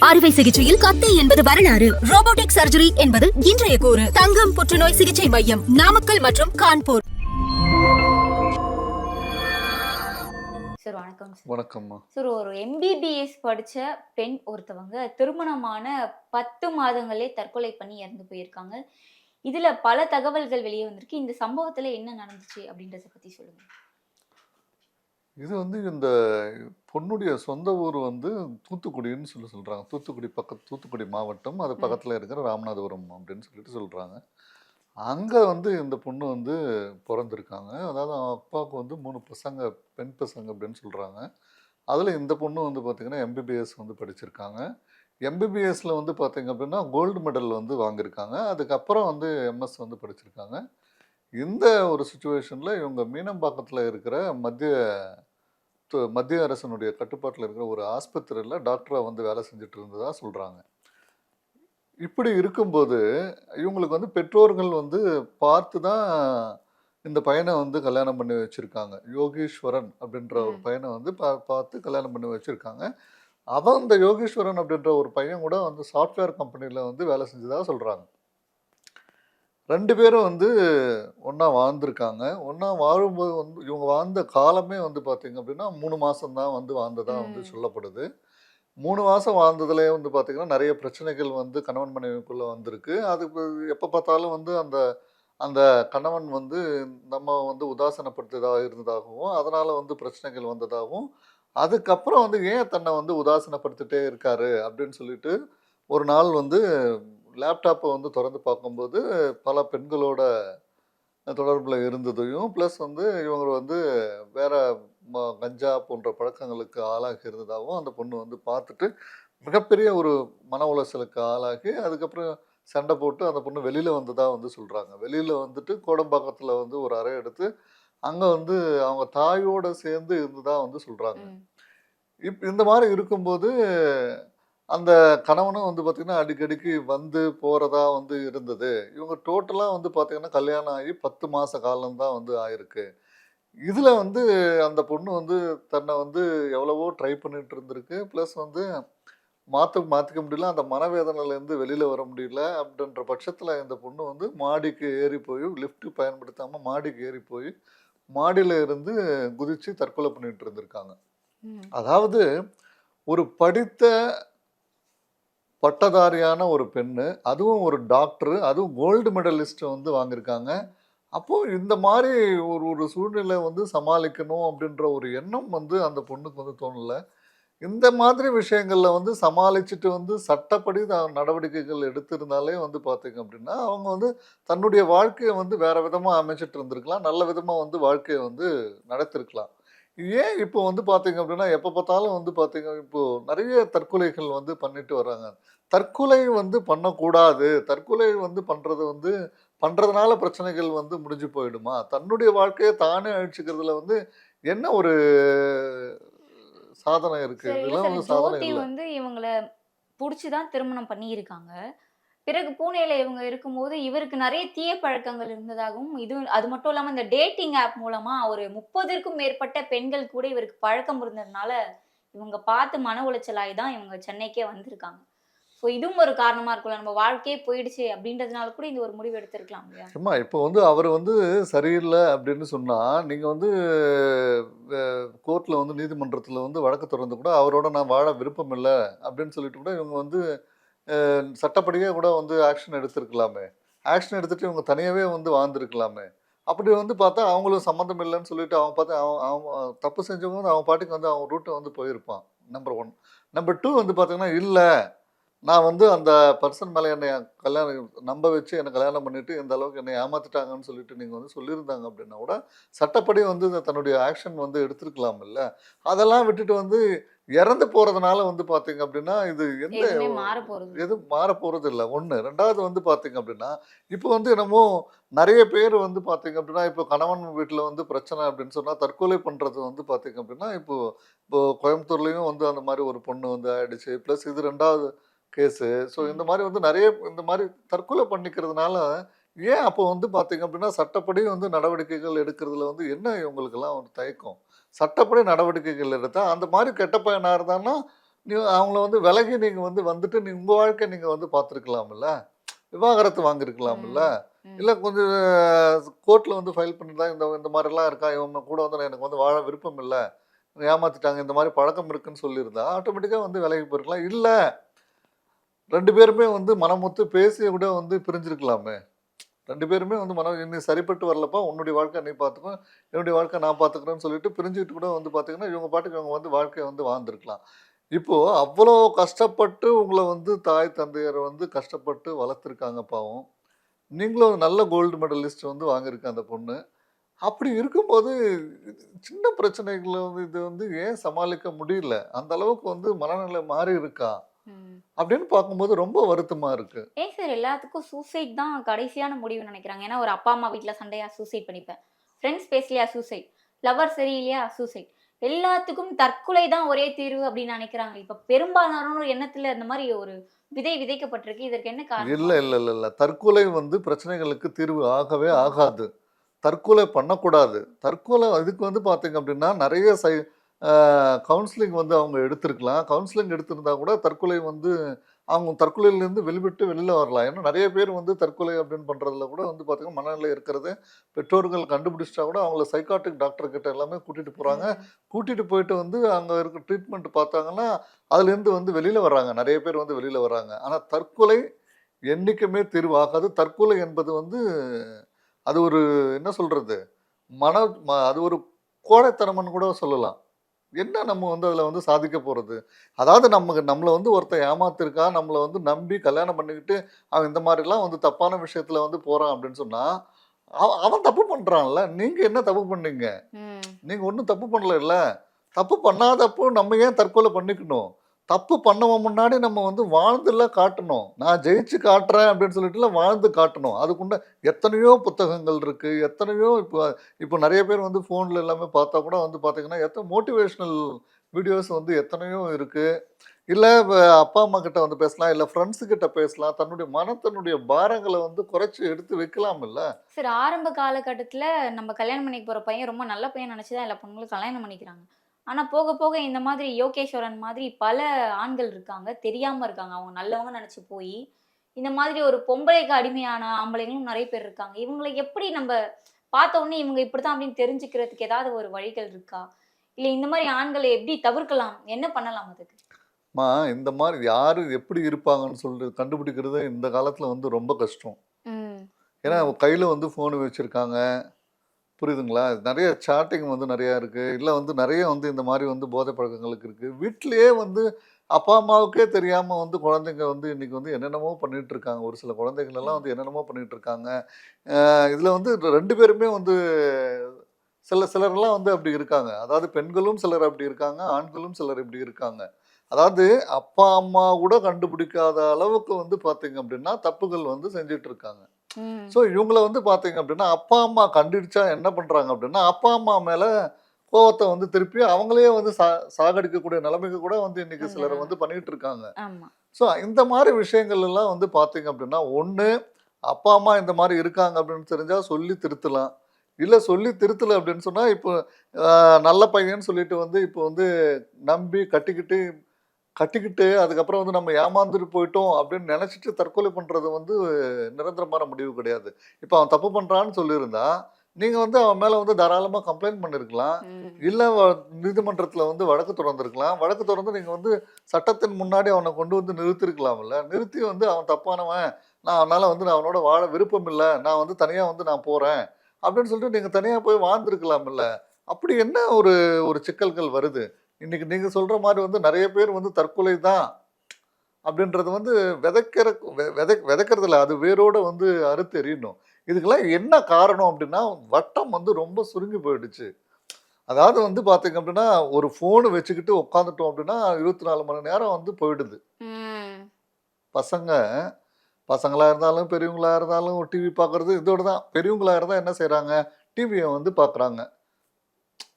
அறுவை சிகிச்சையில் கத்தை என்பது வரலாறு, ரோபோட்டிக் சர்ஜரி என்பது இன்றைய கூறு. தங்கம் புற்றுநோய் சிகிச்சை மையம், நாமக்கல் மற்றும் கான்பூர். சார் வணக்கம் சார். வணக்கம்மா. சார், ஒரு எம்பிபிஎஸ் படிச்ச பெண் ஒருத்தவங்க திருமணமான 10 மாதங்களே தற்கொலை பண்ணி இறந்து போயிருக்காங்க. இதுல பல தகவல்கள் வெளியே வந்திருக்கு. இந்த சம்பவத்துல என்ன நடந்துச்சு அப்படின்றத பத்தி சொல்லுங்க. இது இந்த பொண்ணுடைய சொந்த ஊர் தூத்துக்குடின்னு சொல்றாங்க. தூத்துக்குடி மாவட்டம், அது பக்கத்தில் இருக்கிற ராமநாதபுரம் அப்படின்னு சொல்லிட்டு சொல்கிறாங்க. அங்கே இந்த பொண்ணு பிறந்திருக்காங்க. அதாவது அவங்க அப்பாவுக்கு 3 பசங்க, பெண் பசங்க அப்படின்னு சொல்கிறாங்க. அதில் இந்த பொண்ணு பார்த்திங்கன்னா எம்பிபிஎஸ் படிச்சிருக்காங்க. எம்பிபிஎஸ்ல பார்த்திங்க அப்படின்னா கோல்டு மெடல் வாங்கியிருக்காங்க. அதுக்கப்புறம் எம்எஸ் படிச்சிருக்காங்க. இந்த ஒரு சுச்சுவேஷனில் இவங்க மீனம்பாக்கத்தில் இருக்கிற மத்திய அரசனுடைய கட்டுப்பாட்டில் இருக்கிற ஒரு ஆஸ்பத்திரியில் டாக்டராக வேலை செஞ்சுட்டு இருந்ததாக சொல்கிறாங்க. இப்படி இருக்கும்போது இவங்களுக்கு பெற்றோர்கள் பார்த்து தான் இந்த பையனை கல்யாணம் பண்ணி வச்சுருக்காங்க. யோகீஸ்வரன் அப்படின்ற ஒரு பையனை பார்த்து கல்யாணம் பண்ணி வச்சுருக்காங்க. இந்த யோகீஸ்வரன் அப்படின்ற ஒரு பையன் கூட சாஃப்ட்வேர் கம்பெனியில் வேலை செஞ்சதாக சொல்கிறாங்க. 2 பேரும் ஒன்றா வாழ்ந்திருக்காங்க. ஒன்றா வாழும்போது இவங்க வாழ்ந்த காலமே பார்த்திங்க அப்படின்னா 3 மாதம் தான் வாழ்ந்ததாக சொல்லப்படுது. 3 மாதம் வாழ்ந்ததுலேயே பார்த்திங்கன்னா நிறைய பிரச்சனைகள் கணவன் மனைவிக்குள்ளே வந்திருக்கு. அது எப்போ பார்த்தாலும் அந்த அந்த கணவன் நம்ம உதாசீனப்படுத்ததாக இருந்ததாகவும், அதனால் பிரச்சனைகள் வந்ததாகவும், அதுக்கப்புறம் ஏன் தன்னை உதாசீனப்படுத்திட்டே இருக்காரு அப்படின்னு சொல்லிட்டு ஒரு நாள் லேப்டாப்பை திறந்து பார்க்கும்போது பல பெண்களோட தொடர்பில் இருந்ததையும், ப்ளஸ் இவங்க வேற கஞ்சா போன்ற பழக்கங்களுக்கு ஆளாகி இருந்ததாகவும் அந்த பொண்ணு பார்த்துட்டு மிகப்பெரிய ஒரு மன உளைச்சலுக்கு ஆளாகி, அதுக்கப்புறம் சண்டை போட்டு அந்த பொண்ணு வெளியில் வந்ததாக சொல்கிறாங்க. வெளியில் கோடம்பாக்கத்தில் ஒரு அறை எடுத்து அங்கே அவங்க தாயோடு சேர்ந்து இருந்ததாக சொல்கிறாங்க. இந்த மாதிரி இருக்கும்போது அந்த கணவனும் பார்த்திங்கன்னா அடிக்கடிக்கு போகிறதா இருந்தது. இவங்க டோட்டலாக பார்த்திங்கன்னா கல்யாணம் ஆகி 10 மாத காலம்தான் ஆயிருக்கு. இதில் அந்த பொண்ணு தன்னை எவ்வளவோ ட்ரை பண்ணிட்டு இருந்திருக்கு. ப்ளஸ் மாற்றிக்க முடியல, அந்த மனவேதனையிலேருந்து வெளியில் வர முடியல. அப்படின்ற பட்சத்தில் இந்த பொண்ணு மாடிக்கு ஏறி போய், லிஃப்ட் பயன்படுத்தாமல் மாடிக்கு ஏறி போய் மாடியில் இருந்து குதித்து தற்கொலை பண்ணிட்டு இருந்திருக்காங்க. அதாவது ஒரு படித்த பட்டதாரியான ஒரு பெண்ணு, அதுவும் ஒரு டாக்டரு, அதுவும் கோல்டு மெடலிஸ்ட் வாங்கியிருக்காங்க. அப்போது இந்த மாதிரி ஒரு சூழ்நிலை சமாளிக்கணும் அப்படின்ற ஒரு எண்ணம் அந்த பொண்ணுக்கு தோணலை. இந்த மாதிரி விஷயங்களில் சமாளிச்சுட்டு சட்டப்படி நடவடிக்கைகள் எடுத்திருந்தாலே பார்த்தீங்க அப்படின்னா அவங்க தன்னுடைய வாழ்க்கையை வேறு விதமாக அமைச்சிட்டு இருந்திருக்கலாம். நல்ல விதமாக வாழ்க்கையை நடத்திருக்கலாம். ஏன் இப்போ பார்த்தீங்க அப்படின்னா எப்போ பார்த்தாலும் பார்த்தீங்க, இப்போது நிறைய தற்கொலைகள் பண்ணிட்டு வர்றாங்க. தற்கொலை பண்ணக்கூடாது. தற்கொலை பண்ணுறது பண்ணுறதுனால பிரச்சனைகள் முடிஞ்சு போயிடுமா? தன்னுடைய வாழ்க்கையை தானே அழிச்சுக்கிறதுல என்ன ஒரு சாதனை இருக்கு? இதெல்லாம் சாதனை இல்லை. இவங்கள புடிச்சுதான் திருமணம் பண்ணியிருக்காங்க. பிறகு பூனேல இவங்க இருக்கும்போது இவருக்கு நிறைய தீய பழக்கங்கள் இருந்ததாகவும், அது மட்டும் இல்லாம இந்த டேட்டிங் ஆப் மூலமா ஒரு 30க்கும் மேற்பட்ட பெண்கள் கூட இவருக்கு பழக்கம் இருந்ததுனால இவங்க பார்த்து மன உளைச்சலாகி தான் இவங்க சென்னைக்கே வந்திருக்காங்க. ஸோ இதுவும் ஒரு காரணமா இருக்கும்ல, நம்ம வாழ்க்கையே போயிடுச்சு அப்படின்றதுனால கூட இந்த ஒரு முடிவு எடுத்திருக்கலாம் இல்லையா? சும்மா இப்போ அவர் சரியில்லை அப்படின்னு சொன்னால், நீங்கள் கோர்ட்டில் நீதிமன்றத்தில் வழக்கு தொடர்ந்து கூட அவரோட நான் வாழ விருப்பம் இல்லை அப்படின்னு சொல்லிட்டு கூட இவங்க சட்டப்படியே கூட ஆக்ஷன் எடுத்திருக்கலாமே. ஆக்ஷன் எடுத்துட்டு இவங்க தனியாகவே வாழ்ந்துருக்கலாமே. அப்படி பார்த்தா அவங்களும் சம்மந்தம் இல்லைன்னு சொல்லிட்டு அவங்க பார்த்து அவங்க தப்பு செஞ்சவங்க அவங்க பாட்டுக்கு அவங்க ரூட்டை போயிருப்பான். நம்பர் 1. நம்பர் 2 பார்த்தீங்கன்னா, இல்லை நான் அந்த பர்சன் மேலே என்னை கல்யாணம் நம்ப வச்சு என்னை கல்யாணம் பண்ணிவிட்டு இந்த அளவுக்கு என்னை ஏமாற்றிட்டாங்கன்னு சொல்லிட்டு நீங்கள் சொல்லியிருந்தாங்க அப்படின்னா கூட சட்டப்படி தன்னுடைய ஆக்ஷன் எடுத்துருக்கலாம் இல்லை. அதெல்லாம் விட்டுட்டு இறந்து போகிறதுனால பார்த்தீங்க அப்படின்னா இது எதுவும் மாற போகிறது இல்லை. 1. 2வது பார்த்தீங்க அப்படின்னா இப்போ என்னமோ நிறைய பேர் பார்த்தீங்க அப்படின்னா இப்போ கணவன் வீட்டில் பிரச்சனை அப்படின்னு சொன்னால் தற்கொலை பண்ணுறது பார்த்தீங்க அப்படின்னா இப்போ கோயம்புத்தூர்லேயும் அந்த மாதிரி ஒரு பொண்ணு ஆயிடுச்சு. ப்ளஸ் இது 2வது கேஸு. ஸோ இந்த மாதிரி நிறைய இந்த மாதிரி தற்கொலை பண்ணிக்கிறதுனால ஏன் அப்போ பார்த்தீங்க அப்படின்னா சட்டப்படி நடவடிக்கைகள் எடுக்கிறதுல என்ன இவங்களுக்கெல்லாம் தயக்கம்? சட்டப்படி நடவடிக்கைகள் எடுத்தால் அந்த மாதிரி கெட்ட பையனாக இருந்தான்னா அவங்கள வந்து விலகி நீங்கள் வந்துட்டு உங்கள் வாழ்க்கை நீங்கள் வந்து பார்த்துருக்கலாம்ல, விவாகரத்து வாங்கியிருக்கலாம்ல, ம், ம். இல்லை கொஞ்சம் கோர்ட்டில் வந்து ஃபைல் பண்ணியிருந்தா இந்த இந்த மாதிரிலாம் இருக்கா, இவங்க கூட வந்து எனக்கு வந்து வாழ விருப்பம் இல்லை, ஏமாத்திட்டாங்க, இந்த மாதிரி பழக்கம் இருக்குன்னு சொல்லியிருந்தா ஆட்டோமேட்டிக்காக வந்து விலகி போயிருக்கலாம். இல்லை 2 பேருமே வந்து மனமொத்து பேசி கூட வந்து பிரிஞ்சிருக்கலாமே. 2 பேருமே வந்து நீ சரிப்பட்டு வரலப்பா, உன்னுடைய வாழ்க்கை நீ பார்த்துக்கோ, என்னுடைய வாழ்க்கை நான் பார்த்துக்கிறேன்னு சொல்லிட்டு பிரிஞ்சுக்கிட்டு கூட வந்து பார்த்தீங்கன்னா, இவங்க பாட்டுக்கு இவங்க வந்து வாழ்க்கைய வந்து வாழ்ந்துருக்கலாம். இப்போ அவ்வளோ கஷ்டப்பட்டு உங்கள வந்து தாய், தந்தையர் வந்து கஷ்டப்பட்டு வளர்த்துருக்காங்க பாவம். நீங்களும் ஒரு நல்ல கோல்டு மெடலிஸ்ட் வந்து வாங்கியிருக்கு அந்த பொண்ணு. அப்படி இருக்கும்போது, சின்ன பிரச்சனைகள வந்து இது வந்து ஏன் சமாளிக்க முடியல? அந்த அளவுக்கு வந்து மனநிலை மாறி இருக்கா? ம். அப்படின்னு பார்க்கும்போது ரொம்ப வருத்தமா இருக்கு. ஏன் சார் எல்லாத்துக்கும் சூசைட் தான் கடைசியான முடிவுன்னு நினைக்கிறாங்க? ஏன்னா ஒரு அப்பா, அம்மா வீட்ல சண்டையா சூசைட் பண்ணிப்பேன். ஃப்ரெண்ட்ஸ் பேசலையா சூசைட். லவர் சரியில்லையா சூசைட். எல்லாத்துக்கும் தற்கொலை தான் ஒரே தீர்வு அப்படின்னு நினைக்கிறாங்க. இப்ப பெரும்பாலானோர் எண்ணத்துல இந்த மாரி ஒரு விதை விதைக்கப்பட்டிருக்கு. இதற்கு என்ன இல்ல, காரணமா? இல்ல, இல்ல, இல்ல. தற்கொலை வந்து பிரச்சனைகளுக்கு தீர்வு ஆகவே ஆகாது. தற்கொலை பண்ணக்கூடாது. தற்கொலை இதுக்கு வந்து பார்த்தீங்க அப்படின்னா, நெறைய அ கவுன்சிலிங் வந்து அவங்க எடுத்திருக்கலாம். கவுன்சிலிங் எடுத்திருந்தா கூட தற்கொலை வந்து அவங்க தற்கொலையிலேருந்து வெளில வரலாம். ஏன்னா நெறைய பேர் வந்து தற்கொலை அப்படின்னு பண்றதுல கூட வந்து பார்த்தீங்கன்னா, மனநிலை இருக்கிறது பெற்றோர்கள் கண்டுபிடிச்சிட்டா கூட அவங்கள சைக்காட்ரிக் டாக்டர் கிட்ட எல்லாமே கூட்டிட்டு போறாங்க. ம். கூட்டிட்டு போயிட்டு வந்து அங்க இருக்க ட்ரீட்மெண்ட் பார்த்தாங்கன்னா, அதுலேருந்து வந்து வெளில வர்றாங்க. நெறைய பேர் வந்து வெளில வர்றாங்க. ஆனா தற்கொலை என்னைக்குமே தீர்வு ஆகாது. தற்கொலை என்பது வந்து அது ஒரு என்ன சொல்றது? மன அது ஒரு கோழைத்தனம்னு கூட சொல்லலாம். என்ன நம்ம வந்து அதில வந்து சாதிக்க போறது? அதாவது நம்மள வந்து ஒருத்தன் ஏமாத்திருக்கான், நம்மள வந்து நம்பி கல்யாணம் பண்ணிக்கிட்டு, அவன் இந்த மாரிலாம் வந்து தப்பான விஷயத்துல வந்து போறான் அப்படின்னு சொன்னா, அவன் தப்பு பண்றான்ல. நீங்க என்ன தப்பு பண்ணீங்க? ம். நீங்க ஒண்ணும் தப்பு பண்ணலல்ல. தப்பு பண்ணாதப்போ நம்ம ஏன் தற்கொலை பண்ணிக்கணும்? தப்பு பண்ணவன் முன்னாடி நம்ம வந்து வாழ்ந்துல காட்டணும். நான் ஜெயிச்சு காட்டுறேன் அப்படின்னு சொல்லிட்டுலாம் வாழ்ந்து காட்டணும். அதுக்குண்ட எத்தனையோ புத்தகங்கள் இருக்கு. எத்தனையோ இப்போ நெறைய பேர் வந்து ஃபோன்ல எல்லாமே பார்த்தா கூட வந்து பார்த்தீங்கன்னா, மோட்டிவேஷனல் வீடியோஸ் வந்து எத்தனையோ இருக்கு. இல்ல அப்பா, அம்மா கிட்ட வந்து பேசலாம். இல்ல ஃப்ரெண்ட்ஸ் கிட்ட பேசலாம். தன்னுடைய பாரங்கள வந்து குறைச்சு எடுத்து வைக்கலாம்ல்ல. சரி ஆரம்ப காலகட்டத்துல நம்ம கல்யாணம் பண்ணிக்க போற பையன் ரொம்ப நல்ல பையன் நினைச்சு தான் எல்லா பொண்ணுங்களும் கல்யாணம் பண்ணிக்கிறாங்க. ஆனா போக போக இந்த மாதிரி யோகேஸ்வரன் மாதிரி பல ஆண்கள் இருக்காங்க. தெரியாம இருக்காங்க. அவங்க நல்லவங்க நினைச்சு போயி, இந்த மாதிரி ஒரு பொம்பளைக்கு அடிமையான ஆம்பளைங்களும் நெறைய பேர் இருக்காங்க. இவங்கள எப்படி நம்ப பார்த்த உடனே இவங்க இப்படித்தான் அப்படின்னு தெரிஞ்சுக்கிறதுக்கு ஏதாவது ஒரு வழிகள் இருக்கா? இல்ல இந்த மாரி ஆண்கள எப்படி தவிர்க்கலாம்? என்ன பண்ணலாம் அதுக்கு? இந்த மாரி யாரு எப்படி இருப்பாங்கன்னு சொல்லிட்டு கண்டுபிடிக்கிறது இந்த காலத்துல வந்து ரொம்ப கஷ்டம். ம். ஏன்னா ம். கையில வந்து ஃபோன் வச்சிருக்காங்க. புரியுதுங்களா? நெறைய சாட்டிங் வந்து நெறையா இருக்கு. இல்ல வந்து நெறைய வந்து இந்த மாரி வந்து போதை பழக்கங்களுக்கு இருக்கு. வீட்டிலேயே வந்து அப்பா, அம்மாவுக்கே தெரியாம வந்து குழந்தைங்க வந்து இன்னைக்கு வந்து என்னென்னமோ பண்ணிட்டு இருக்காங்க. ஒரு சில குழந்தைகள் எல்லாம் ம். வந்து என்னென்னமோ பண்ணிட்டு இருக்காங்க. இதுல வந்து 2 பேருமே வந்து சிலர்லாம் வந்து அப்படி இருக்காங்க. அதாவது பெண்களும் சிலர் அப்படி இருக்காங்க. ஆண்களும் சிலர் இப்படி இருக்காங்க. அதாவது அப்பா, அம்மா கூட கண்டுபிடிக்காத அளவுக்கு வந்து பார்த்தீங்க அப்படின்னா, தப்புகள் வந்து செஞ்சுட்டு இருக்காங்க. ம். ஸோ இவங்கள வந்து பார்த்தீங்க அப்படின்னா, அப்பா, அம்மா கண்டுபிடிச்சா என்ன பண்றாங்க அப்படின்னா, அப்பா, அம்மா மேல கோவத்த வந்து திருப்பி அவங்களையே வந்து சாகடிக்கக்கூடிய நிலைமைக்கு கூட வந்து இன்னைக்கு சிலர் வந்துடுறாங்க. வந்து பண்ணிட்டு இருக்காங்க. ஆமா. ஸோ இந்த மாரி விஷயங்கள் எல்லாம் வந்து பார்த்தீங்க அப்படின்னா, ஒண்ணு அப்பா, அம்மா இந்த மாரி இருக்காங்க அப்படின்னு தெரிஞ்சா சொல்லி திருத்தலாம். இல்ல சொல்லி திருத்தல அப்படின்னு சொன்னா, இப்போ அ நல்ல பையன்னு சொல்லிட்டு வந்து இப்போ வந்து நம்பி கட்டிக்கிட்டு அதுக்கப்புறம் வந்து நம்ம ஏமாந்துட்டு போயிட்டோம் அப்படின்னு நினைச்சிட்டு தற்கொலை பண்றது வந்து நிரந்தரமான முடிவு கிடையாது. இப்ப அவன் தப்பு பண்றான்னு சொல்லியிருந்தா, நீங்க வந்து அவன் மேல வந்து தாராளமா கம்ப்ளைண்ட் பண்ணியிருக்கலாம். ம். இல்ல நீதிமன்றத்துல வந்து வழக்கு தொடர்ந்திருக்கலாம். வழக்கு தொடர்ந்து நீங்க வந்து சட்டத்தின் முன்னாடி அவன கொண்டு வந்து நிறுத்தியிருக்கலாம்ல. நிறுத்தி வந்து அவன் தப்பானவன். நான் அவனோட வாழ விருப்பம் இல்ல. நான் வந்து தனியா வந்து நான் போறேன். அப்படின்னு சொல்லிட்டு நீங்க தனியா போய் வாழ்ந்திருக்கலாம்ல. அப்படி என்ன ஒரு ஒரு சிக்கல்கள் வருது? இன்னைக்கு நீங்க சொல்ற மாரி வந்து நெறைய பேர் வந்து தற்கொலை தான் அப்படின்றது வந்து விதைக்கிற விதைக்கிறதில்ல. அது வேரோட வந்து அறுத்து எறியணும். இதுக்கெல்லாம் என்ன காரணம் அப்படின்னா, வட்டம் வந்து ரொம்ப சுருங்கி போயிடுச்சு. அதாவது வந்து பார்த்தீங்க அப்படின்னா, ஒரு ஃபோன் வச்சுக்கிட்டு உட்காந்துட்டோம் அப்படின்னா, 24 மணி நேரம் வந்து போயிடுது. ம். பசங்க பசங்களா இருந்தாலும், பெரியவங்களா இருந்தாலும் டிவி பார்க்குறது இதோட தான். பெரியவங்களா இருந்தா என்ன செய்றாங்க? டிவிய வந்து பார்க்குறாங்க.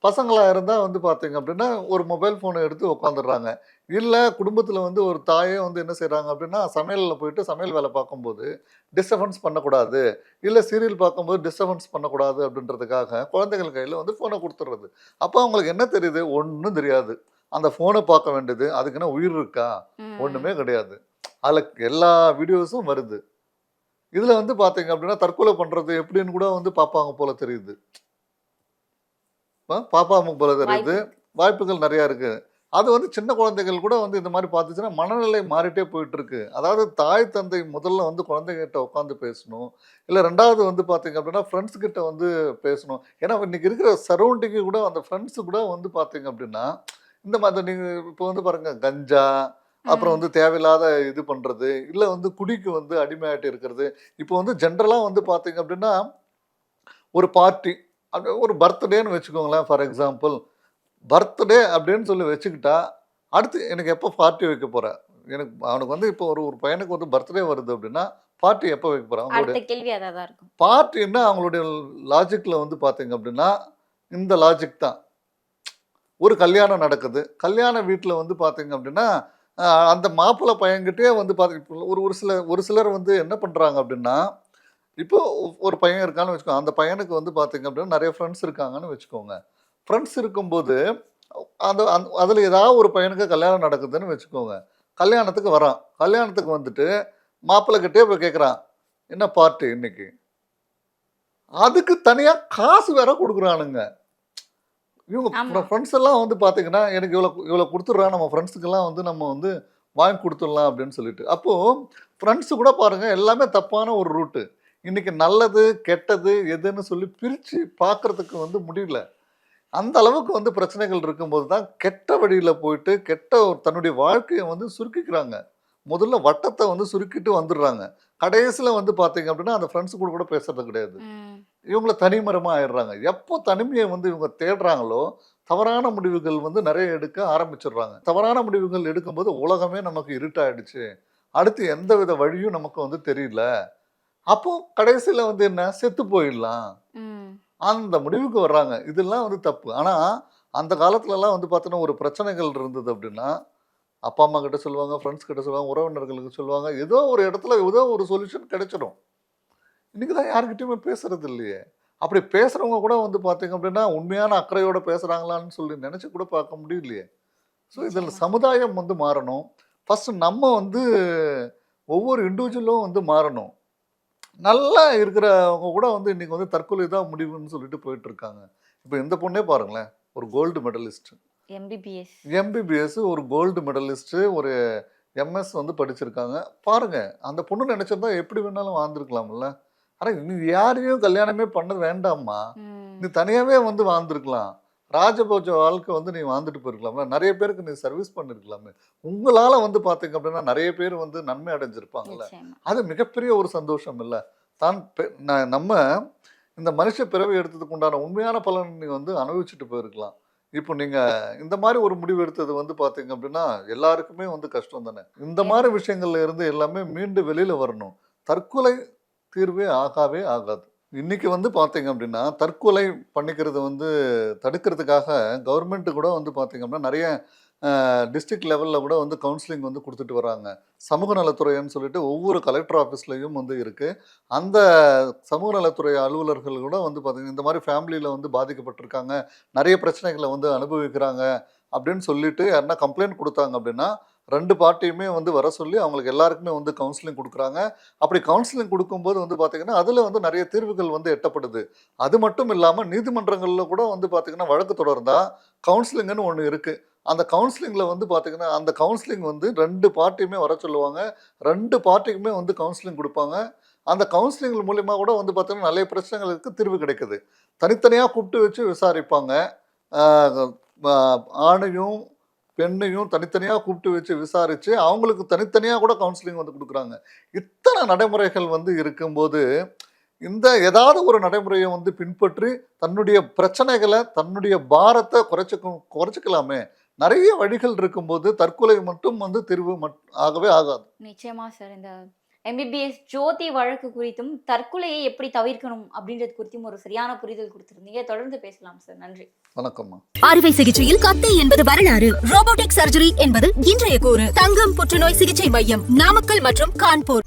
பசங்களா இருந்தா வந்து பார்த்தீங்க அப்படின்னா, ஒரு மொபைல் ஃபோன எடுத்து உட்காந்துடுறாங்க. இல்ல குடும்பத்தில வந்து ஒரு தாயே வந்து என்ன செய்றாங்க அப்படின்னா, சமையல்ல போயிட்டு சமையல் வேலை பார்க்கும்போது, டிஸ்டர்பன்ஸ் பண்ணக்கூடாது. இல்ல சீரியல் பார்க்கும்போது டிஸ்டர்பன்ஸ் பண்ணக்கூடாது அப்படின்றதுக்காக, குழந்தைகள் கையில வந்து ஃபோன குடுத்துடுறது. அப்ப அவங்களுக்கு என்ன தெரியுது? ஒண்ணும் தெரியாது. அந்த ஃபோனை பார்க்க வேண்டியது. அதுக்குன்னா உயிர் இருக்கா? ஒண்ணுமே கிடையாது. அதுல எல்லா வீடியோஸும் வருது. இதுல வந்து பாத்தீங்க அப்படின்னா தற்கொலை பண்றது எப்படின்னு கூட வந்து பாப்பாங்க போல தெரியுது. பாப்பாங்க போல தெரியுது. வாய்ப்புகள் நிறைய இருக்கு. அது வந்து சின்ன குழந்தைகள் கூட வந்து இந்த மாதிரி பார்த்துச்சுன்னா மனநிலை மாறிட்டே போயிட்டு இருக்கு. அதாவது தாய் தந்தை முதல்ல வந்து குழந்தைகிட்ட உட்காந்து பேசணும். இல்லை ரெண்டாவது வந்து பார்த்தீங்க அப்படின்னா ஃப்ரெண்ட்ஸ் கிட்ட வந்து பேசணும். ஏன்னா இன்னைக்கு இருக்கிற சரௌண்டிங்கு கூட அந்த ஃப்ரெண்ட்ஸு கூட வந்து பார்த்தீங்க அப்படின்னா இந்த மாதிரி நீங்கள் இப்போ வந்து பாருங்க கஞ்சா, அப்புறம் வந்து தேவையில்லாத இது பண்ணுறது, இல்லை வந்து குடிக்கு வந்து அடிமையாட்டு இருக்கிறது. இப்போ வந்து ஜென்ரலாக வந்து பார்த்தீங்க அப்படின்னா ஒரு பார்ட்டி, அது ஒரு பர்த்டேன்னு வச்சுக்கோங்களேன். ஃபார் எக்ஸாம்பிள் பர்த்டே அப்படின்னு சொல்லி வச்சுக்கிட்டா அடுத்து எனக்கு எப்போ பார்ட்டி வைக்க போகிறேன், எனக்கு அவனுக்கு வந்து இப்போ ஒரு பையனுக்கு வந்து பர்த்டே வருது அப்படின்னா பார்ட்டி எப்போ வைக்க போகிறான், அவங்களுடைய கேள்வி அதான் இருக்கும். பார்ட்டின்னா அவங்களுடைய லாஜிக்கில் வந்து பார்த்தீங்க அப்படின்னா இந்த லாஜிக் தான். ஒரு கல்யாணம் நடக்குது, கல்யாண வீட்டில் வந்து பார்த்தீங்க அப்படின்னா அந்த மாப்பிள்ளை பையன்கிட்டே வந்து பார்த்து ஒரு சிலர் வந்து என்ன பண்ணுறாங்க அப்படின்னா இப்போ ஒரு பையன் இருக்கான்னு வச்சுக்கோங்க. அந்த பையனுக்கு வந்து பார்த்தீங்க அப்படின்னா நிறைய ஃப்ரெண்ட்ஸ் இருக்காங்கன்னு வச்சுக்கோங்க. ஃப்ரெண்ட்ஸ் இருக்கும்போது அதில் ஏதாவது ஒரு பையனுக்கு கல்யாணம் நடக்குதுன்னு வச்சுக்கோங்க. கல்யாணத்துக்கு வரான். கல்யாணத்துக்கு வந்துட்டு மாப்பிள்ளைகிட்டே போய் கேட்குறான், என்ன பார்ட்டி இன்னைக்கு? அதுக்கு தனியாக காசு வேற கொடுக்குறானுங்க. இவங்க ஃப்ரெண்ட்ஸ் எல்லாம் வந்து பார்த்தீங்கன்னா எனக்கு இவ்வளோ கொடுத்துட்றான், நம்ம ஃப்ரெண்ட்ஸுக்கெல்லாம் வந்து நம்ம வந்து வாங்கி கொடுத்துடலாம் அப்படின்னு சொல்லிட்டு. அப்போது ஃப்ரெண்ட்ஸு கூட பாருங்கள் எல்லாமே தப்பான ஒரு ரூட்டு. இன்னைக்கு நல்லது கெட்டது எதுன்னு சொல்லி பிரித்து பார்க்கறதுக்கு வந்து முடியல. அந்த அளவுக்கு வந்து பிரச்சனைகள் இருக்கும்போது தான் கெட்ட வழியில் போயிட்டு தன்னுடைய வாழ்க்கையை வந்து சுருக்கிக்கிறாங்க. முதல்ல வட்டத்தை வந்து சுருக்கிட்டு வந்துடுறாங்க. கடைசியில் வந்து பார்த்தீங்க அப்படின்னா அந்த ஃப்ரெண்ட்ஸு கூட பேசுறது கிடையாது. இவங்கள தனிமரமாக ஆயிடுறாங்க. எப்போ தனிமையை வந்து இவங்க தேடுறாங்களோ தவறான முடிவுகள் வந்து நிறைய எடுக்க ஆரம்பிச்சிடுறாங்க. தவறான முடிவுகள் எடுக்கும்போது உலகமே நமக்கு இருட்டாயிடுச்சு, அடுத்து எந்த வித வழியும் நமக்கு வந்து தெரியல, அப்போ கடைசியில் வந்து என்ன செத்து போயிடலாம், அந்த முடிவுக்கு வர்றாங்க. இதெல்லாம் வந்து தப்பு. ஆனால் அந்த காலத்துலலாம் வந்து பார்த்தோன்னா ஒரு பிரச்சனைகள் இருந்தது அப்படின்னா அப்பா அம்மா கிட்ட சொல்லுவாங்க, ஃப்ரெண்ட்ஸ் கிட்ட சொல்லுவாங்க, உறவினர்களுக்கு சொல்லுவாங்க. ஏதோ ஒரு இடத்துல ஏதோ ஒரு சொல்யூஷன் கிடைச்சிடும். இன்றைக்கி தான் யாருக்கிட்டையுமே பேசுறது இல்லையே. அப்படி பேசுகிறவங்க கூட வந்து பார்த்தீங்க அப்படின்னா உண்மையான அக்கறையோடு பேசுகிறாங்களான்னு சொல்லி நினச்சி கூட பார்க்க முடியலையே. ஸோ இதில் சமுதாயம் வந்து மாறணும். ஃபஸ்ட்டு நம்ம வந்து ஒவ்வொரு இண்டிவிஜுவலும் வந்து மாறணும். நல்லா இருக்கிறவங்க கூட வந்து இன்றைக்கி வந்து தற்கொலை தான் முடிவுன்னு சொல்லிட்டு போயிட்டுருக்காங்க. இப்போ இந்த பொண்ணே பாருங்களேன், ஒரு கோல்டு மெடலிஸ்ட்டு, எம்பிபிஎஸ் ஒரு கோல்டு மெடலிஸ்ட்டு, ஒரு எம்எஸ் வந்து படிச்சிருக்காங்க. பாருங்கள், அந்த பொண்ணு நினச்சிருந்தா எப்படி வேணாலும் வாழ்ந்துருக்கலாம்ல. ஆனால் நீ யாரையும் கல்யாணமே பண்ண வேண்டாம்மா, நீ தனியாகவே வந்து வாழ்ந்துருக்கலாம். ராஜபோஜ வாழ்க்கை வந்து நீ வாழ்ந்துட்டு போயிருக்கலாம்ல. நிறைய பேருக்கு நீ சர்வீஸ் பண்ணிருக்கலாமே. உங்களால் வந்து பார்த்தீங்க அப்படின்னா நிறைய பேர் வந்து நன்மை அடைஞ்சிருப்பாங்கல்ல. அது மிகப்பெரிய ஒரு சந்தோஷம் இல்லை? நம்ம இந்த மனுஷ பிறவி எடுத்ததுக்கு உண்டான உண்மையான பலன் நீ வந்து அனுபவிச்சுட்டு போயிருக்கலாம். இப்போ நீங்கள் இந்த மாதிரி ஒரு முடிவு எடுத்தது வந்து பார்த்தீங்க அப்படின்னா எல்லாருக்குமே வந்து கஷ்டம் தானே. இந்த மாதிரி விஷயங்கள்ல இருந்து எல்லாமே மீண்டு வெளியில் வரணும். தற்கொலை தீர்வே ஆகவே ஆகாது. இன்னைக்கு வந்து பார்த்தீங்க அப்படின்னா தற்கொலை பண்ணிக்கிறது வந்து தடுக்கிறதுக்காக கவர்மெண்ட்டு கூட வந்து பார்த்தீங்க அப்படின்னா நிறைய டிஸ்ட்ரிக்ட் லெவலில் கூட வந்து கவுன்சிலிங் வந்து கொடுத்துட்டு வராங்க. சமூக நலத்துறைன்னு சொல்லிட்டு ஒவ்வொரு கலெக்டர் ஆஃபீஸ்லையும் வந்து இருக்குது. அந்த சமூக நலத்துறை அலுவலர்கள் கூட வந்து பார்த்தீங்கன்னா இந்த மாதிரி ஃபேமிலியில் வந்து பாதிக்கப்பட்டிருக்காங்க, நிறைய பிரச்சனைகளை வந்து அனுபவிக்கிறாங்க அப்படின்னு சொல்லிட்டு யாருன்னா கம்ப்ளைண்ட் கொடுத்தாங்க அப்படின்னா 2 பார்ட்டியுமே வந்து வர சொல்லி அவங்களுக்கு எல்லாருக்குமே வந்து கவுன்சிலிங் கொடுக்குறாங்க. அப்படி கவுன்சிலிங் கொடுக்கும்போது வந்து பார்த்தீங்கன்னா அதில் வந்து நிறைய தீர்வுகள் வந்து எட்டப்படுது. அது மட்டும் இல்லாமல் நீதிமன்றங்களில் கூட வந்து பார்த்தீங்கன்னா வழக்கு தொடர்ந்தா கவுன்சிலிங்னு ஒன்று இருக்குது. அந்த கவுன்சிலிங்கில் வந்து பார்த்தீங்கன்னா அந்த கவுன்சிலிங் வந்து 2 பார்ட்டியுமே வர சொல்லுவாங்க. 2 பார்ட்டிக்குமே வந்து கவுன்சிலிங் கொடுப்பாங்க. அந்த கவுன்சிலிங் மூலிமா கூட வந்து பார்த்தீங்கன்னா நிறைய பிரச்சனைகளுக்கு தீர்வு கிடைக்குது. தனித்தனியாக கூப்பிட்டு வச்சு விசாரிப்பாங்க. ஆணையும் பெண்ணையும் தனித்தனியாக கூப்பிட்டு வச்சு விசாரித்து அவங்களுக்கு தனித்தனியாக கூட கவுன்சிலிங் வந்து கொடுக்குறாங்க. இத்தனை நடைமுறைகள் வந்து இருக்கும்போது இந்த ஏதாவது ஒரு நடைமுறையை வந்து பின்பற்றி தன்னுடைய பிரச்சனைகளை தன்னுடைய பாரத்தை குறைச்சிக்கலாமே. நிறைய வழிகள் இருக்கும்போது தற்கொலை மட்டும் வந்து தீர்வு ஆகவே ஆகாது. நிச்சயமா சார். இந்த எம்பிபிஎஸ் ஜோதி வழக்கு குறித்தும் தற்கொலையை எப்படி தவிர்க்கணும் அப்படின்றது குறித்தும் ஒரு சரியான புரிதல் கொடுத்திருந்தீங்க. தொடர்ந்து பேசலாம் சார். நன்றி. வணக்கம்மா. அறுவை சிகிச்சையில் கத்தை என்பது வரலாறு, ரோபோட்டிக் சர்ஜரி என்பது இன்றைய கூறு. தங்கம் புற்றுநோய் சிகிச்சை மையம், நாமக்கல் மற்றும் கான்பூர்.